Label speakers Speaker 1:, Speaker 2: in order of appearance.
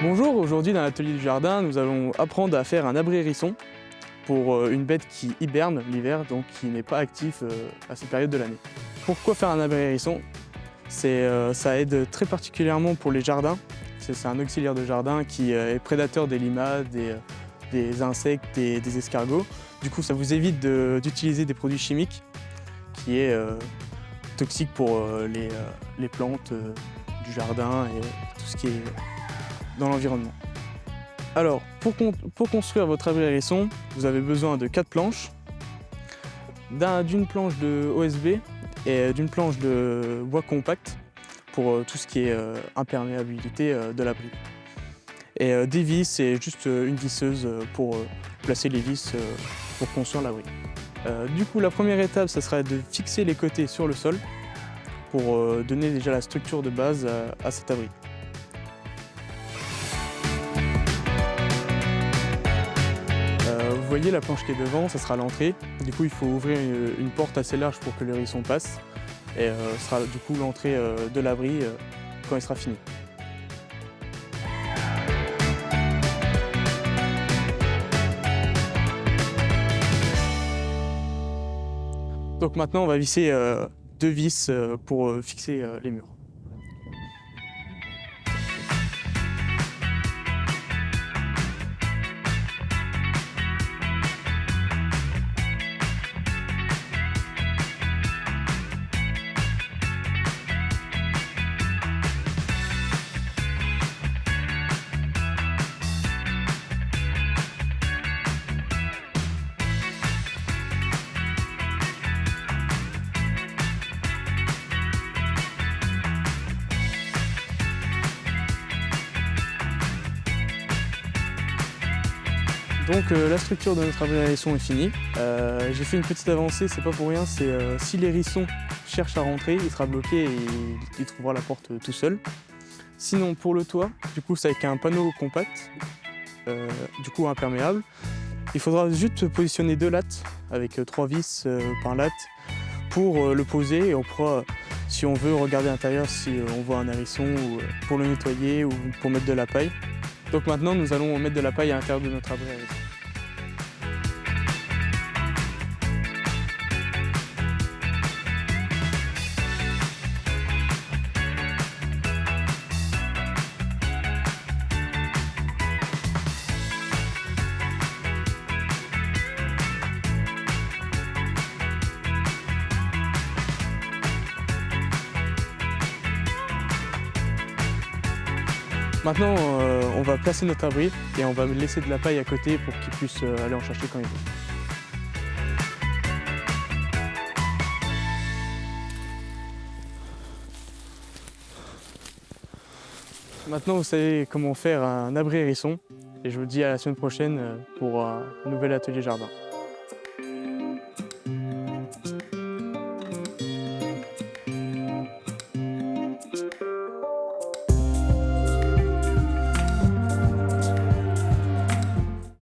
Speaker 1: Bonjour, aujourd'hui dans l'atelier du jardin, nous allons apprendre à faire un abri hérisson pour une bête qui hiberne l'hiver, donc qui n'est pas actif à cette période de l'année. Pourquoi faire un abri hérisson? Ça aide très particulièrement pour les jardins. C'est un auxiliaire de jardin qui est prédateur des limaces, des insectes, des escargots. Du coup, ça vous évite d'utiliser des produits chimiques qui est toxique pour les plantes du jardin et tout ce qui est dans l'environnement. Alors, pour construire votre abri hérisson, vous avez besoin de 4 planches, d'une planche de OSB et d'une planche de bois compact pour tout ce qui est imperméabilité de l'abri. Et des vis et juste une visseuse pour placer les vis pour construire l'abri. Du coup, la première étape, ça serait de fixer les côtés sur le sol pour donner déjà la structure de base à cet abri. Vous voyez la planche qui est devant, ça sera l'entrée. Du coup, il faut ouvrir une porte assez large pour que le hérisson passe. Et ce sera du coup l'entrée de l'abri quand il sera fini. Donc maintenant, on va visser 2 vis pour fixer les murs. Donc la structure de notre abri hérisson est finie. J'ai fait une petite avancée, c'est pas pour rien, c'est si l'hérisson cherche à rentrer, il sera bloqué et il trouvera la porte tout seul. Sinon pour le toit, du coup c'est avec un panneau compact, du coup imperméable. Il faudra juste positionner 2 lattes avec 3 vis par latte pour le poser et on pourra, si on veut, regarder à l'intérieur si on voit un hérisson ou pour le nettoyer ou pour mettre de la paille. Donc maintenant, nous allons mettre de la paille à l'intérieur de notre abri hérisson. Maintenant, on va placer notre abri et on va laisser de la paille à côté pour qu'il puisse aller en chercher quand il veut. Maintenant, vous savez comment faire un abri hérisson et je vous dis à la semaine prochaine pour un nouvel atelier jardin.